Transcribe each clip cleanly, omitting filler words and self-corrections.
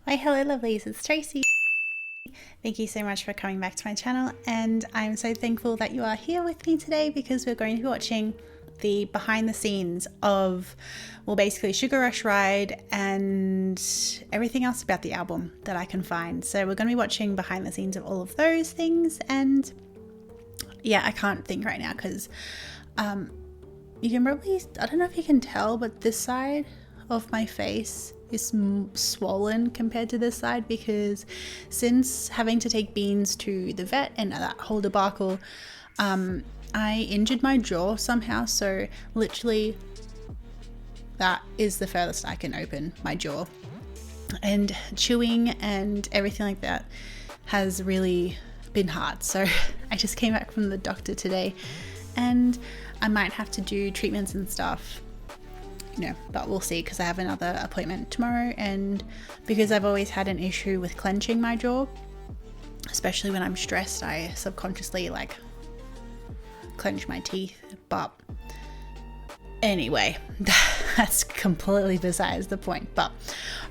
Why hello lovelies, it's Tracy. Thank you so much for coming back to my channel, and I'm so thankful that you are here with me today because we're going to be watching the behind the scenes of, well, basically Sugar Rush Ride and everything else about the album that I can find. So we're going to be watching behind the scenes of all of those things, and yeah, I can't think right now because you can probably, I don't know if you can tell, but this side of my face is swollen compared to this side because since having to take Beans to the vet and that whole debacle, I injured my jaw somehow, so literally that is the furthest I can open my jaw, and chewing and everything like that has really been hard. So I just came back from the doctor today and I might have to do treatments and stuff, you know, but we'll see because I have another appointment tomorrow, and because I've always had an issue with clenching my jaw, especially when I'm stressed, I subconsciously like clench my teeth. But anyway, that's completely besides the point. But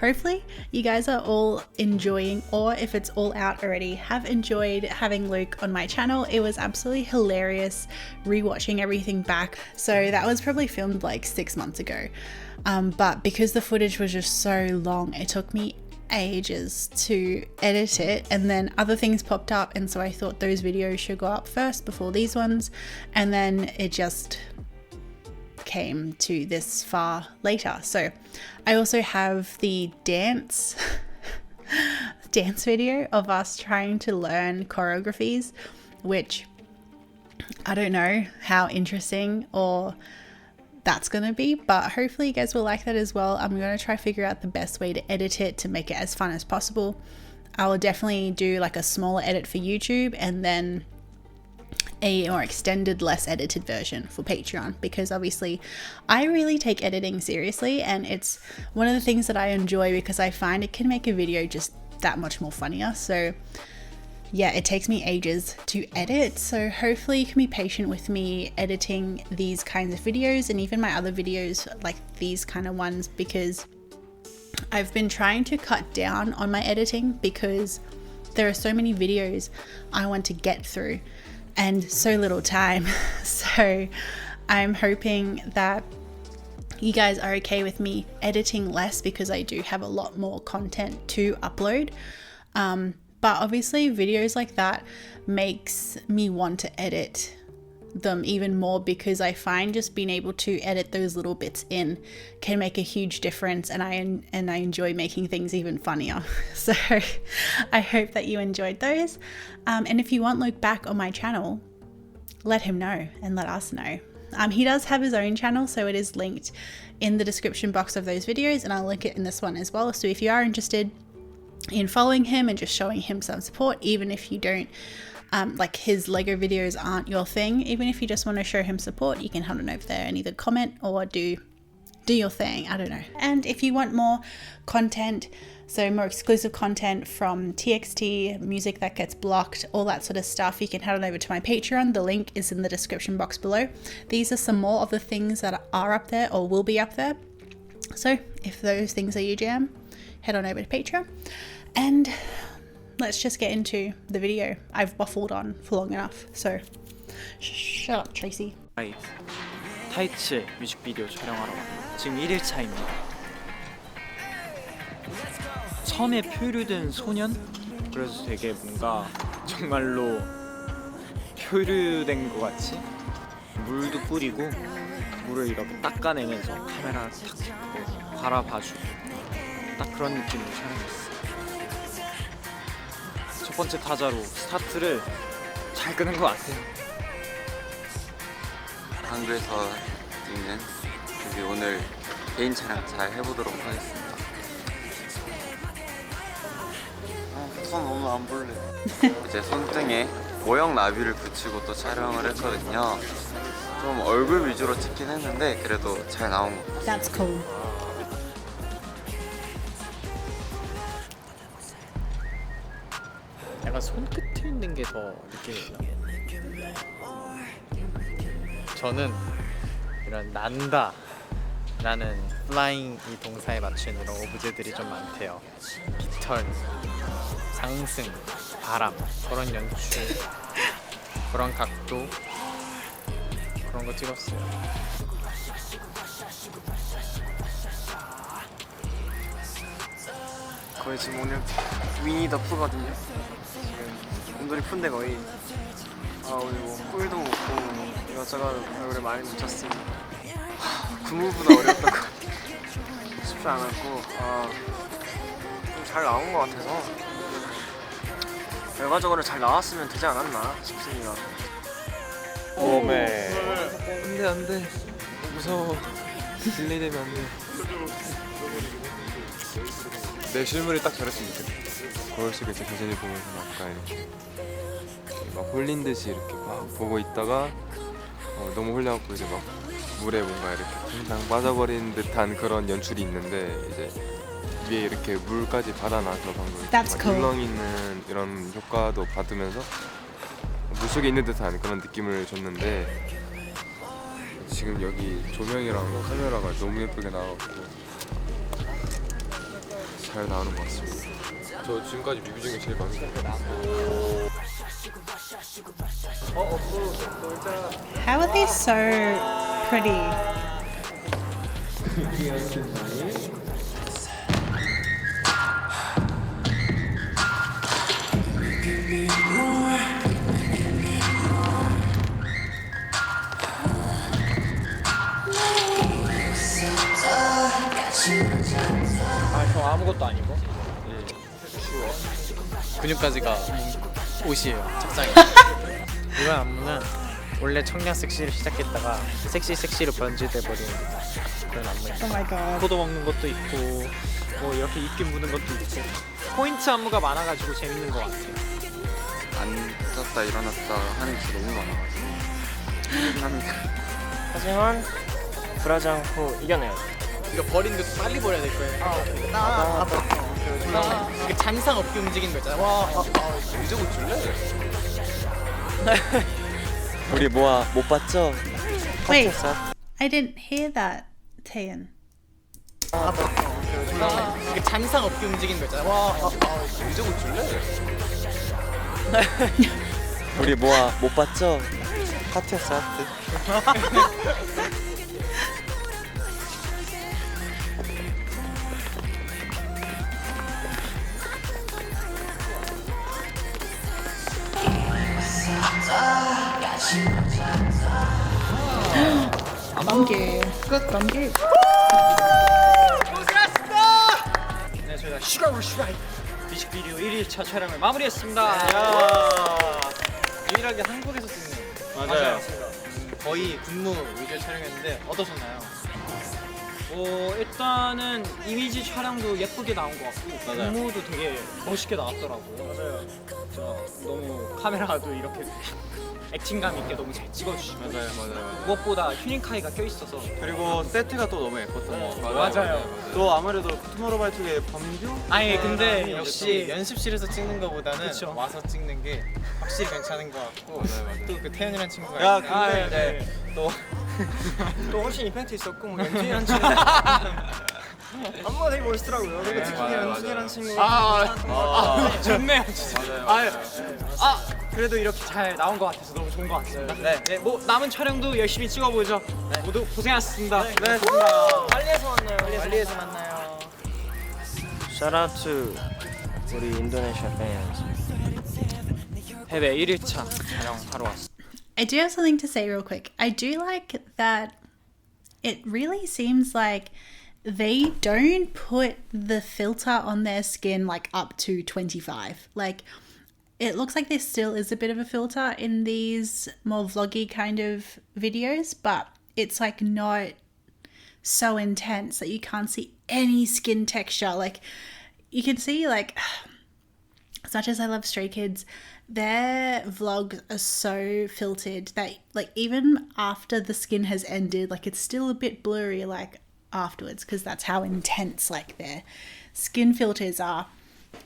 hopefully you guys are all enjoying, or if it's all out already, have enjoyed having Luke on my channel. It was absolutely hilarious rewatching everything back. So that was probably filmed like 6 months ago, but because the footage was just so long, it took me ages to edit it, and then other things popped up, and so I thought those videos should go up first before these ones, and then it just came to this far later. So I also have the dance video of us trying to learn choreographies, which I don't know how interesting or that's gonna be, but hopefully you guys will like that as well. I'm gonna try figure out the best way to edit it to make it as fun as possible. I will definitely do like a smaller edit for YouTube and then a more extended, less edited version for Patreon, because obviously I really take editing seriously, and it's one of the things that I enjoy because I find it can make a video just that much more funnier. So yeah, it takes me ages to edit, so hopefully you can be patient with me editing these kinds of videos and even my other videos like these kind of ones, because I've been trying to cut down on my editing because there are so many videos I want to get through and so little time. So I'm hoping that you guys are okay with me editing less because I do have a lot more content to upload. But obviously videos like that makes me want to edit them even more, because I find just being able to edit those little bits in can make a huge difference, and I enjoy making things even funnier. So I hope that you enjoyed those, and if you want Luke back on my channel, let him know and let us know. He does have his own channel, so it is linked in the description box of those videos, and I'll link it in this one as well. So if you are interested in following him and just showing him some support, even if you don't like his Lego videos aren't your thing, even if you just want to show him support, you can head on over there and either comment or do your thing, I don't know. And if you want more content, so more exclusive content from TXT, music that gets blocked, all that sort of stuff, you can head on over to my Patreon. The link is in the description box below. These are some more of the things that are up there or will be up there. So if those things are your jam, head on over to Patreon, and let's just get into the video. I've waffled on for long enough, so shut up, Tracy. 타이츠 뮤직비디오 촬영하러 지금 1일차입니다. 섬에 표류된 소년? 그래서 되게 뭔가 정말로 표류된 것 같이 물도 뿌리고 물을 이렇게 닦아내면서 카메라를 탁 짚고 바라봐주고 딱 그런 느낌으로 촬영했어요. 첫 번째 타자로 스타트를 잘 끄는 것 같아요. 한국에서 찍는 뮤비 오늘 개인 촬영 잘 해보도록 하겠습니다. 손 너무 안 볼래. 이제 손등에 모형 나비를 붙이고 또 촬영을 했거든요. 좀 얼굴 위주로 찍긴 했는데 그래도 잘 나온 것 같아요. That's cool. 약간 손끝에 있는 게 더 느낌이 있나? 저는 이런 난다 라는 flying 이 동사에 맞춘 이런 오브제들이 좀 많대요. 깃털, 상승, 바람, 그런 연출, 그런 각도, 그런 거 찍었어요. 거의 지금 오늘 위니 더 푸거든요. 지금 온돌이 푼데 거의 오늘 뭐 꿀도 먹고 이것저것 얼굴에 많이 묻혔으니 군무보다 어려웠던 것 같아요. 쉽지 않았고 좀 잘 나온 것 같아서 결과적으로 잘 나왔으면 되지 않았나 싶습니다. 오메. 안돼 무서워. 딜레이 되면 안돼. 내 실물이 딱 저랬으면 좋겠다. 거울 속에 제 자신을 보면서 약간 이렇게 막 홀린 듯이 이렇게 막 보고 있다가 너무 홀려갖고 이제 막 물에 뭔가 이렇게 퐁당 빠져버린 듯한 그런 연출이 있는데 이제 위에 이렇게 물까지 받아놔서 방금 That's cool. 물렁 있는 이런 효과도 받으면서 물 속에 있는 듯한 그런 느낌을 줬는데 지금 여기 조명이랑 카메라가 너무 예쁘게 나와갖고 잘 나오는 것 같습니다. 저 지금까지 뮤비 중에 제일 마음에 들어요. How are they so pretty? 저 아무것도 아니고 근육까지가 옷이에요. 착장이. 이번 안무는 원래 청량 섹시를 시작했다가 섹시로 변질돼 버린 그런 안무예요. Oh my god. 포도 먹는 것도 있고 뭐 이렇게 입김 무는 것도 있고 포인트 안무가 많아가지고 재밌는 것 같아요. 앉았다 일어났다 하는 게 너무 많아가지고 힘납니다. 하지만 불하지 않고 이겨내야 돼. 이거 버리는 것도 빨리 버려야 될 거예요. 이게 잔상 없게 움직이는 거 있잖아요. 이제 못 줄래? 우리 모아 못 봤죠? Wait, I didn't hear that, Taeyeon. 이게 잔상 없게 움직이는 거 있잖아요. 이제 못 줄래? 우리 모아 못 봤죠? 하트였어 하트. 넘기. 끝 넘기. 네, 저희가 슈가이 뮤직비디오 1일차 촬영을 마무리했습니다. 유일하게 한국에서 찍는. 맞아요. 거의 군무 위주의 촬영했는데 어떠셨나요? 일단은 이미지 촬영도 예쁘게 나온 것 같고 군무도 되게 멋있게 나왔더라고요. 맞아요. 너무 카메라도 이렇게 액팅감 있게 너무 잘 찍어주시면 맞아요. 무엇보다 휴닝카이가 껴있어서 그리고 세트가 또 너무 예뻤던 것 맞아요. 또 아무래도 투모로우바이투게의 범규? 아니 근데 역시 연습실에서 찍는 것보다는 그쵸. 와서 찍는 게 확실히 괜찮은 것 같고 또 그 태연이라는 친구가 야, 있는데 근데 네. 또 훨씬 임팩트 있었고 뭐 연준이라는 친구 안무가 되게 멋있더라고요. 그리고 특히 연준이라는 친구가 좋네요 진짜. 그래도 이렇게 잘 나온 것 같아서 너무 좋은 것 같습니다. 네, 뭐 남은 촬영도 열심히 찍어보죠. 모두 고생하셨습니다. 네, 빨리에서 만나요. 빨리에서 만나요. Shout out to 우리 인도네시아 fans. 해외 1일차 촬영하러 왔습니다. I do have something to say real quick. I do like that it really seems like they don't put the filter on their skin like up to 25. Like it looks like there still is a bit of a filter in these more vloggy kind of videos, but it's like not so intense that you can't see any skin texture. Like you can see like as much as I love Stray Kids, their vlogs are so filtered that like even after the skin has ended, like it's still a bit blurry like afterwards, because that's how intense like their skin filters are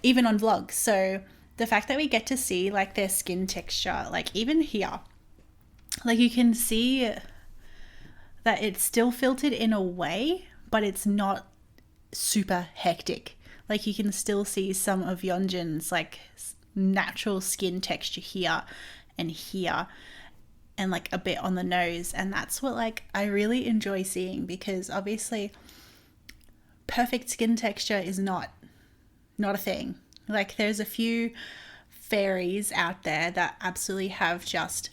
even on vlogs. So the fact that we get to see like their skin texture, like even here, like you can see that it's still filtered in a way, but it's not super hectic. Like you can still see some of Yeonjun's like natural skin texture here and here, and like a bit on the nose, and that's what like I really enjoy seeing, because obviously perfect skin texture is not a thing. Like there's a few fairies out there that absolutely have just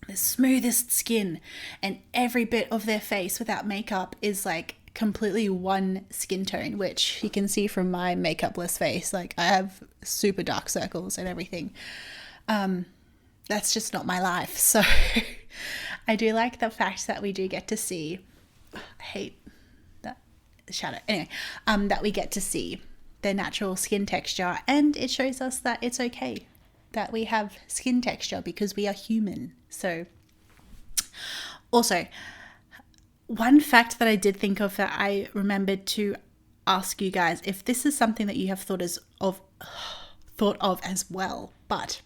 the smoothest skin, and every bit of their face without makeup is like completely one skin tone, which you can see from my makeupless face. Like I have super dark circles and everything. That's just not my life. So I do like the fact that we do get to see, I hate that shadow, anyway, that we get to see their natural skin texture, and it shows us that it's okay that we have skin texture because we are human. So also, one fact that I did think of that I remembered to ask you guys if this is something that you have thought of as well, but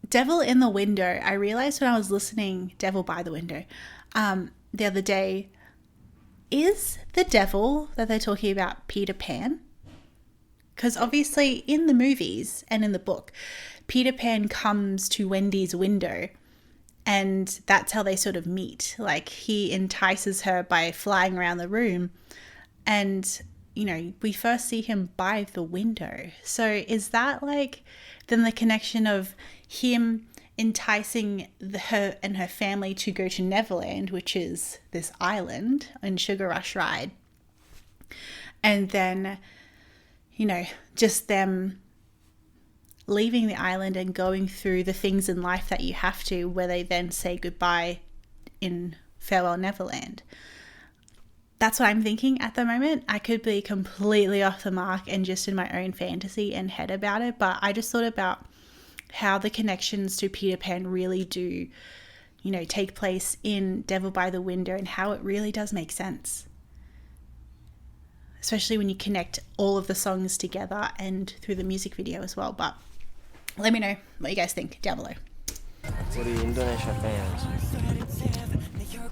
Devil in the Window, I realized when I was listening Devil by the Window the other day, is the devil that they're talking about Peter Pan? Because obviously in the movies and in the book, Peter Pan comes to Wendy's window, and that's how they sort of meet. Like he entices her by flying around the room, and you know, we first see him by the window. So is that like then the connection of him enticing her and her family to go to Neverland, which is this island on Sugar Rush Ride, and then, you know, just them leaving the island and going through the things in life that you have to, where they then say goodbye in Farewell Neverland. That's what I'm thinking at the moment. I could be completely off the mark and just in my own fantasy and head about it, but I just thought about how the connections to Peter Pan really do, you know, take place in Devil by the Window, and how it really does make sense. Especially when you connect all of the songs together and through the music video as well. But let me know what you guys think down below. 우리 인도네시아 밴드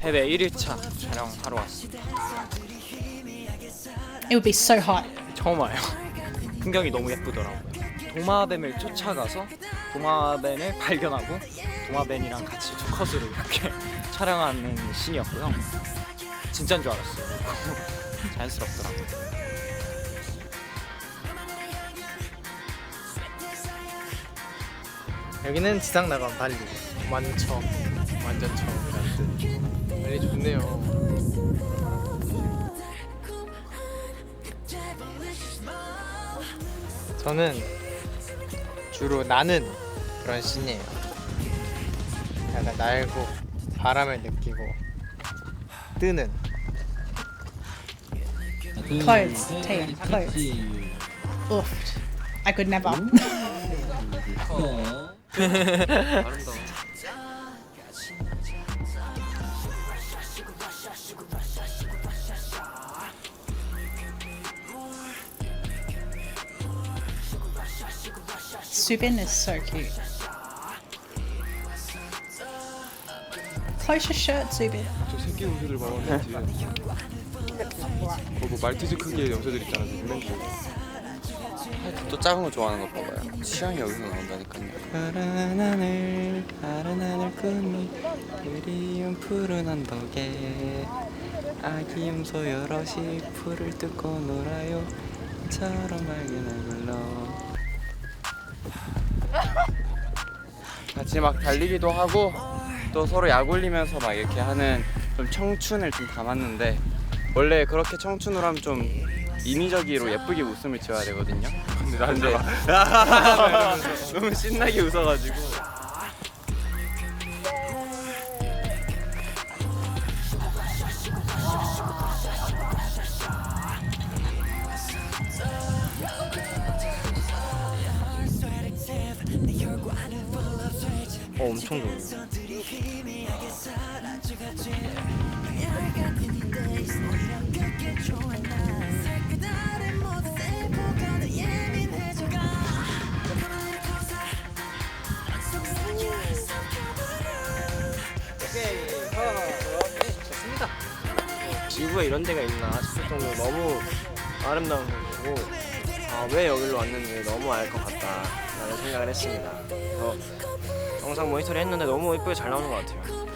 해외 1일차 촬영하러 왔습니다. It would be so hot. 처음 와요. 풍경이 너무 예쁘더라고요. 도마뱀을 쫓아가서 도마뱀을 발견하고 도마뱀이랑 같이 투컷으로 이렇게 촬영하는 씬이었고요. 진짜인 줄 알았어요. 자연스럽더라고요. 여기는 지상 나간 발리 완전 처음이라는 뜻. 발리 좋네요. 저는 주로 나는 그런 씬이에요. 약간 날고 바람을 느끼고 뜨는. Clothes, Tae, clothes. Oof. I could never. Subin is so cute. Close your shirt, Subin. 저 새끼 옷을 봐봤는지 뭐 말티즈 크기의 염소들 있잖아. 또 작은 거 좋아하는 거 봐봐요. 취향이 여기서 나온다니까요. 파란 하늘 꿈이 그리운 푸른 언덕에 아기 염소 여럿이 풀을 뜯고 놀아요. 처럼 맑은 얼굴로 같이 막 달리기도 하고 또 서로 약 올리면서 막 이렇게 하는 좀 청춘을 좀 담았는데, 원래 그렇게 청춘으로 하면 좀 인위적으로 예쁘게 웃음을 지어야 되거든요. 근데 너무 신나게 웃어가지고 엄청 좋아요. 대구에 이런 데가 있나 싶을 정도로 너무 아름다운 곳이고 왜 여기로 왔는지 너무 알 것 같다라는 생각을 했습니다. 그래서 영상 모니터링 했는데 너무 예쁘게 잘 나오는 것 같아요.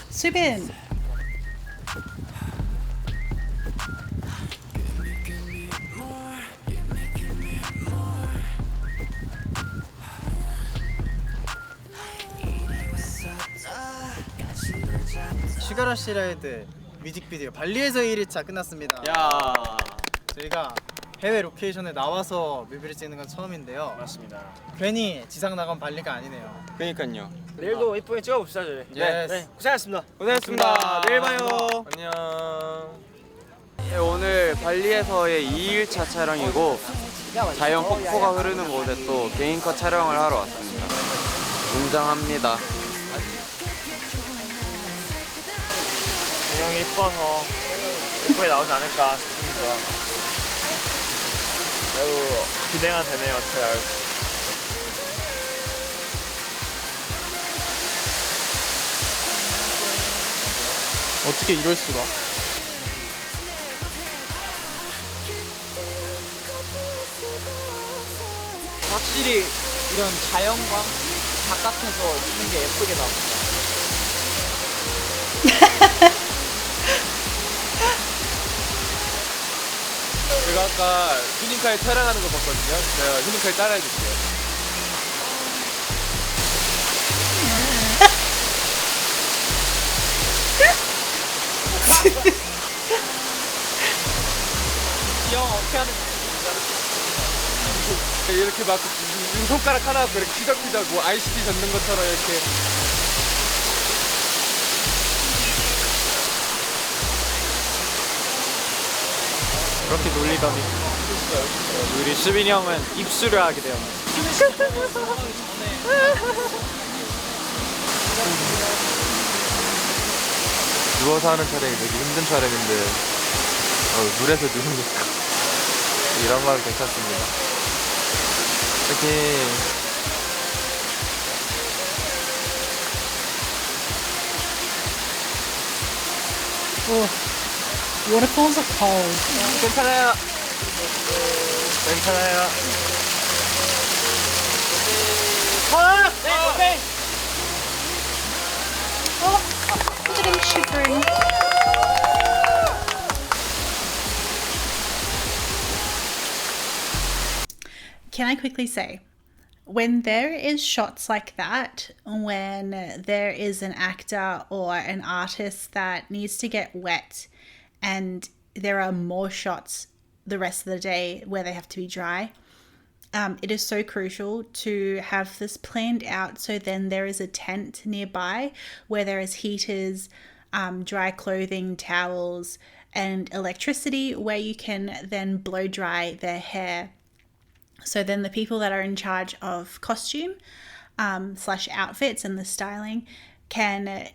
수빈! 슈가러쉬 라이드 뮤직비디오 발리에서 1일차 끝났습니다. 야. 저희가 해외 로케이션에 나와서 뮤비를 찍는 건 처음인데요. 맞습니다. 괜히 지상 나간 발리가 아니네요. 그러니까요. 내일도 예쁘게 찍어봅시다 저희. 예스. 고생하셨습니다. 고생했습니다. 내일 봐요. 안녕. 네, 오늘 발리에서의 2일차 촬영이고 자연 폭포가 흐르는 곳에 또 개인컷 촬영을 하러 왔습니다. 웅장합니다. 배경이 이뻐서 예쁘게 나오지 않을까 싶습니다. 매우 기대가 되네요. 잘. 어떻게 이럴 수가? 확실히 이런 자연광 바깥에서 있는 게 예쁘게 나옵니다. 제가 아까 휴닝카에 촬영하는 거 봤거든요. 제가 휴닝카에 따라해줄게요. 귀여워 어떻게 하는 이렇게 막 손가락 하나 갖고 이렇게 휘적휘적 뭐 ICT 젓는 것처럼 이렇게. 그렇게 논리감이 우리 수빈이 형은 입수를 하게 돼요. 누워서 하는 촬영이 되게 힘든 촬영인데 물에서 누우니까 이런 말은 괜찮습니다. 이렇게 Waterfalls are cold. 괜찮아요. 괜찮아요. Look at him shivering. Can I quickly say, when there is shots like that, when there is an actor or an artist that needs to get wet and there are more shots the rest of the day where they have to be dry, it is so crucial to have this planned out so then there is a tent nearby where there is heaters, dry clothing, towels, and electricity where you can then blow dry their hair. So then the people that are in charge of costume slash outfits and the styling can,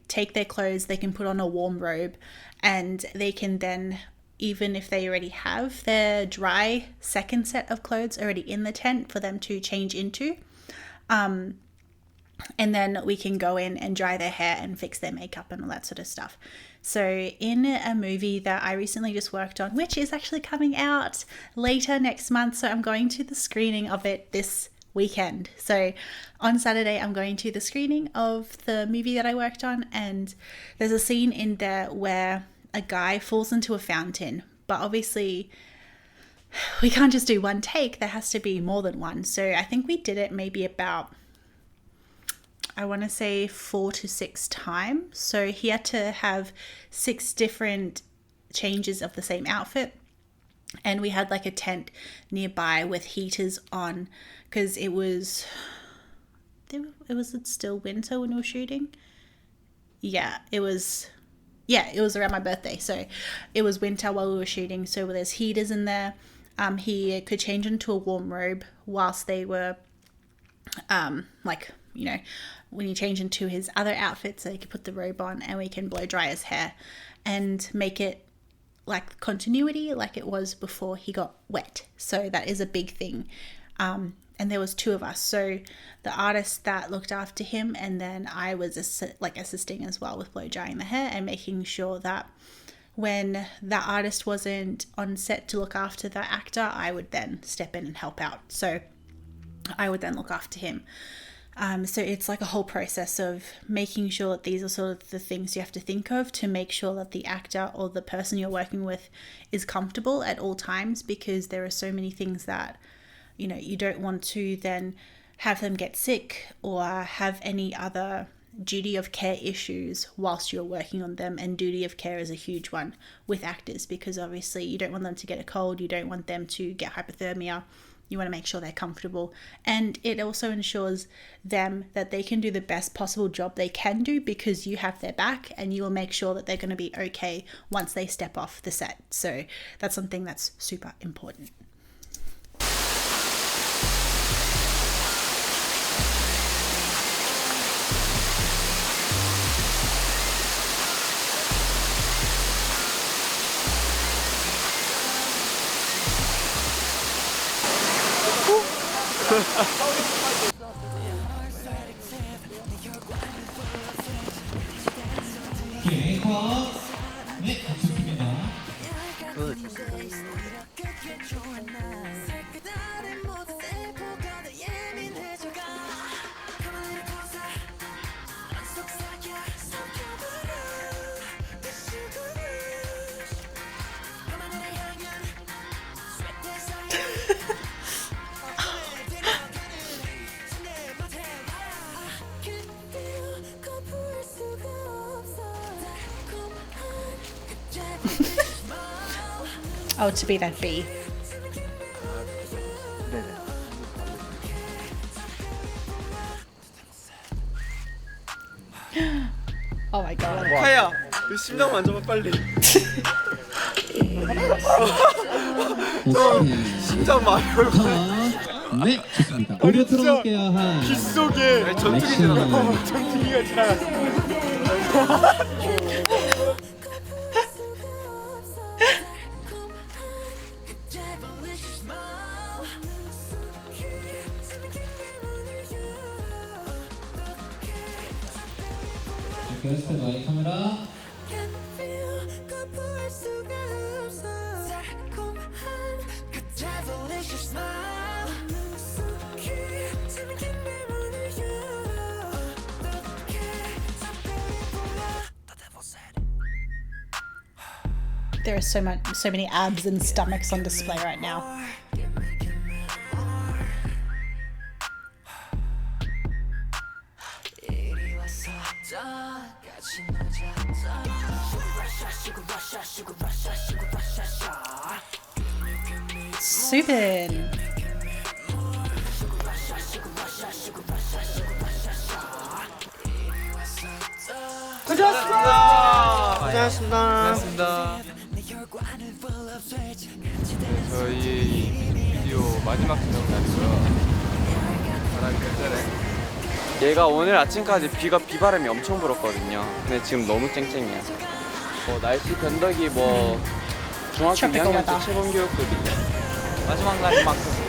take their clothes, they can put on a warm robe, and they can then, even if they already have their dry second set of clothes already in the tent for them to change into, and then we can go in and dry their hair and fix their makeup and all that sort of stuff. So in a movie that I recently just worked on, which is actually coming out later next month, so I'm going to the screening of it this weekend. So on Saturday I'm going to the screening of the movie that I worked on, and there's a scene in there where a guy falls into a fountain, but obviously we can't just do one take, there has to be more than one. So I think we did it maybe about, I want to say 4 to 6 times. So he had to have 6 different changes of the same outfit. And we had like a tent nearby with heaters on because it was still winter when we were shooting. Yeah, it was around my birthday. So it was winter while we were shooting. So there's heaters in there. He could change into a warm robe whilst they were when you change into his other outfit, so he could put the robe on and we can blow dry his hair and make it like continuity like it was before he got wet. So that is a big thing and there was 2 of us. So the artist that looked after him, and then I was assisting as well with blow drying the hair and making sure that when that artist wasn't on set to look after the actor, I would then step in and help out. So I would then look after him. So it's like a whole process of making sure that these are sort of the things you have to think of to make sure that the actor or the person you're working with is comfortable at all times, because there are so many things that, you know, you don't want to then have them get sick or have any other duty of care issues whilst you're working on them. And duty of care is a huge one with actors, because obviously you don't want them to get a cold, you don't want them to get hypothermia. You want to make sure they're comfortable, and it also ensures them that they can do the best possible job they can do, because you have their back and you will make sure that they're going to be okay once they step off the set. So that's something that's super important. 네, 좋습니다. Oh, to be that bee. Oh my god. 카야, 내 심장 만져봐 빨리. 심장 마비올 거야. 네, 좋습니다. 오디오 틀어볼게요. 한 빗속에 전투기 지나가. 전투기가 지나갔어. 게스트 마이 카메라. There are so many abs and stomachs on display right now. Super. 고생하셨습니다. 저희 비디오 마지막 촬영 날이고요. 바람이 쎄네. 얘가 오늘 아침까지 비바람이 엄청 불었거든요. 근데 지금 너무 쨍쨍해요. 뭐 날씨 변덕이 뭐 중학교 Tropical 2학년 때 weather. 최고 교육급이죠. 마지막 날만큼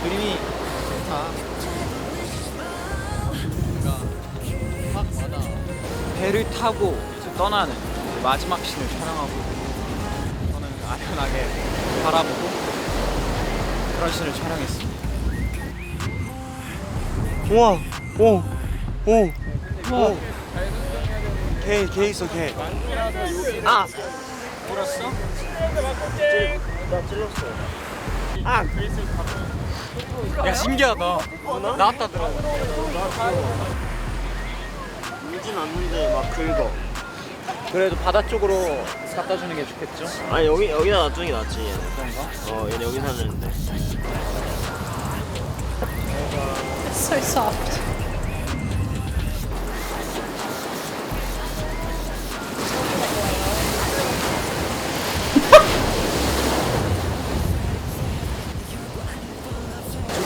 그림이 좋다. 배를 타고 이제 떠나는 마지막 씬을 촬영하고 저는 아련하게 바라보고 그런 씬을 촬영했습니다. 우와, 오, 오, 오. 개 있어, 개. 아, 울었어? 나 찔렀어. 아, 야 신기하다. 나왔다더라. 울진 않는데 막 긁어. 그래도 바다 쪽으로 갖다 주는 게 좋겠죠? 아니 여기다 놔두는 게 낫지 얘는. 그런가? 얘는 여기 사는데. It's so soft.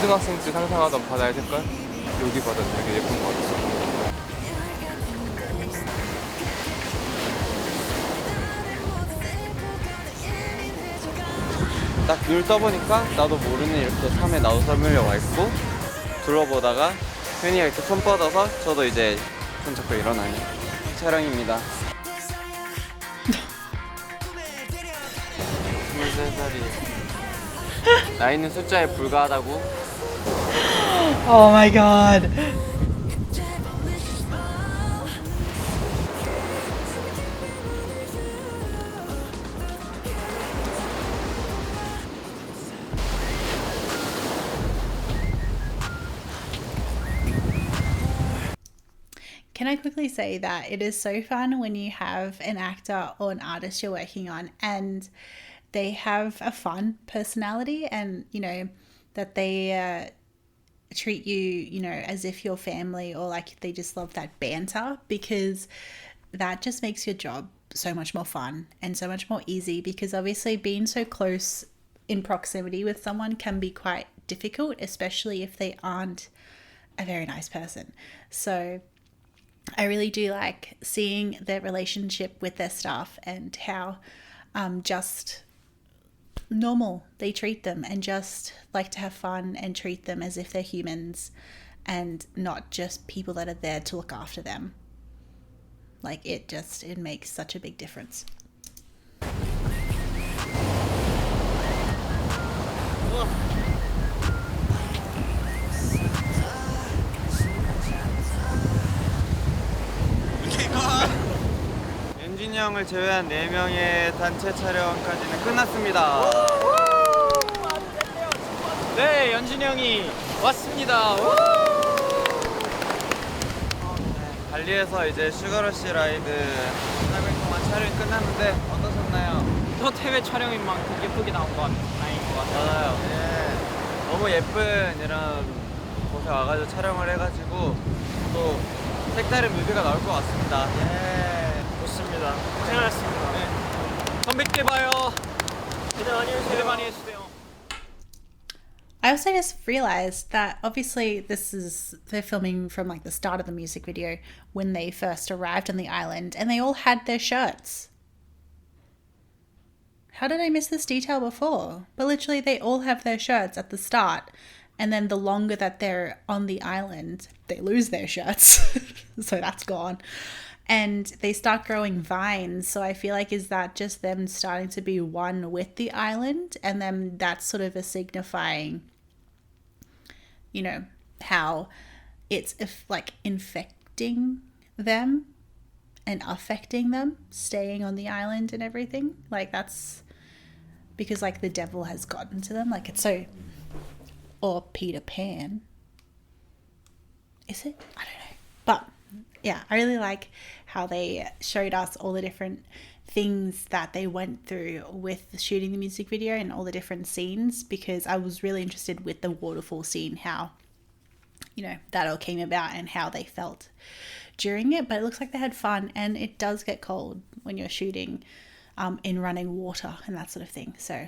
초등학생 때 상상하던 바다의 색깔? 여기 바다 되게 예쁜 것 같아요. 딱 눈을 떠보니까 나도 모르는 이렇게 섬에 나도 섬으려 와 있고, 둘러보다가 현이가 이렇게 손 뻗어서 저도 이제 손 잡고 일어나는 촬영입니다. 23살이 나이는 숫자에 불과하다고. Oh my god. Can I quickly say that it is so fun when you have an actor or an artist you're working on and they have a fun personality, and you know that they treat you, you know, as if you're family, or like they just love that banter, because that just makes your job so much more fun and so much more easy, because obviously being so close in proximity with someone can be quite difficult, especially if they aren't a very nice person. So I really do like seeing their relationship with their staff and how just normal they treat them, and just like to have fun and treat them as if they're humans and not just people that are there to look after them. Like it makes such a big difference. 연진이 형을 제외한 4명의 단체 촬영까지는 끝났습니다. 네, 연진이 형이 왔습니다. 발리에서 이제 슈가러쉬 라이드 4일 동안 촬영이 끝났는데 어떠셨나요? 첫 해외 촬영인 만큼 예쁘게 나온 것 같아요. 다행인 것 같아요. 맞아요. 네. 너무 예쁜 이런 곳에 와가지고 촬영을 해가지고 또 색다른 뮤비가 나올 것 같습니다. 네, 좋습니다. 고생하셨습니다. 네. 선배께 봐요. 기대 많이 해주세요. 기대 많이 해주세요. I also just realized that obviously they're filming from like the start of the music video when they first arrived on the island, and they all had their shirts. How did I miss this detail before? But literally they all have their shirts at the start, and then the longer that they're on the island, they lose their shirts. So that's gone. And they start growing vines. So I feel like, is that just them starting to be one with the island? And then that's sort of a signifying, you know, how it's like infecting them and affecting them, staying on the island and everything. Like that's because like the devil has gotten to them. Like it's so, or Peter Pan. Is it? I don't know. But yeah, I really like how they showed us all the different things that they went through with shooting the music video and all the different scenes, because I was really interested with the waterfall scene, how, you know, that all came about and how they felt during it. But it looks like they had fun, and it does get cold when you're shooting in running water and that sort of thing. So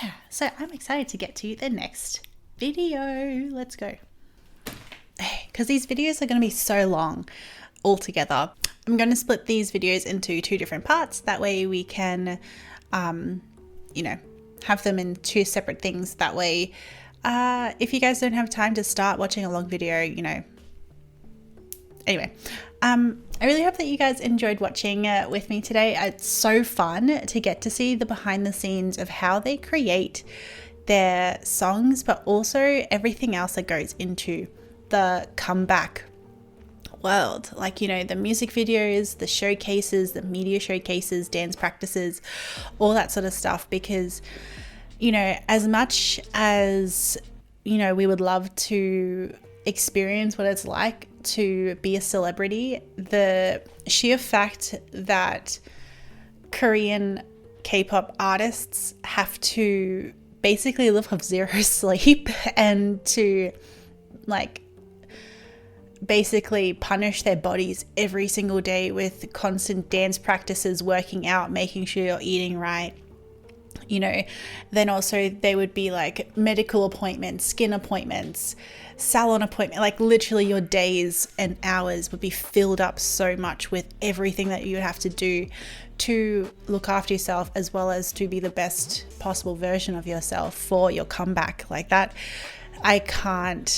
yeah, so I'm excited to get to the next video. Let's go. Because these videos are going to be so long altogether, I'm going to split these videos into 2 different parts. That way we can, you know, have them in 2 separate things. That way, if you guys don't have time to start watching a long video, you know. Anyway, I really hope that you guys enjoyed watching with me today. It's so fun to get to see the behind the scenes of how they create their songs, but also everything else that goes into the comeback world, like, you know, the music videos, the showcases, the media showcases, dance practices, all that sort of stuff. Because, you know, as much as, you know, we would love to experience what it's like to be a celebrity, the sheer fact that Korean K-pop artists have to basically live off zero sleep and to like basically punish their bodies every single day with constant dance practices, working out, making sure you're eating right, you know, then also there would be like medical appointments, skin appointments, salon appointment, like literally your days and hours would be filled up so much with everything that you would have to do to look after yourself, as well as to be the best possible version of yourself for your comeback. Like that, I can't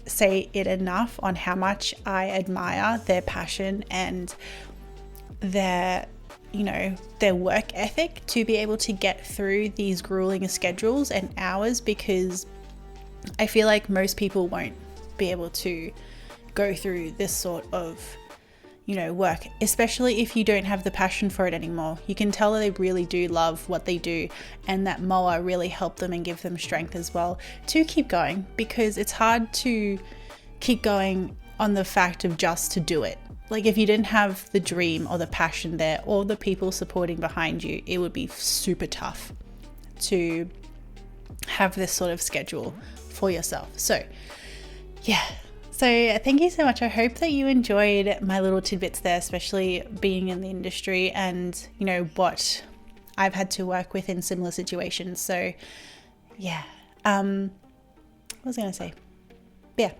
say it enough on how much I admire their passion and their, you know, their work ethic to be able to get through these grueling schedules and hours, because I feel like most people won't be able to go through this sort of, you know, work, especially if you don't have the passion for it anymore. You can tell that they really do love what they do, and that MOA really helped them and give them strength as well to keep going, because it's hard to keep going on the fact of just to do it. Like if you didn't have the dream or the passion there or the people supporting behind you, it would be super tough to have this sort of schedule for yourself. So yeah, so thank you so much. I hope that you enjoyed my little tidbits there, especially being in the industry and, you know, what I've had to work with in similar situations. So yeah, what was I going to say? Yeah,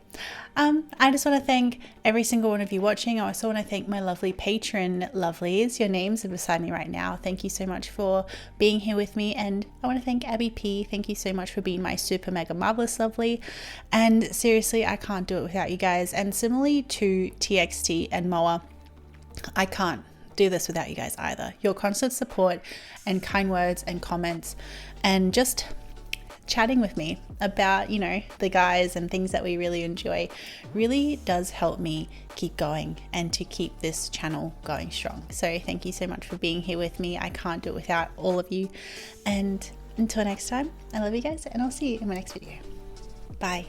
I just want to thank every single one of you watching. I also want to thank my lovely patron lovelies. Your names are beside me right now. Thank you so much for being here with me. And I want to thank Abby P. Thank you so much for being my super mega marvelous lovely. And seriously, I can't do it without you guys. And similarly to TXT and MOA, I can't do this without you guys either. Your constant support and kind words and comments and just chatting with me about, you know, the guys and things that we really enjoy really does help me keep going and to keep this channel going strong. So thank you so much for being here with me. I can't do it without all of you. And until next time, I love you guys, and I'll see you in my next video. Bye.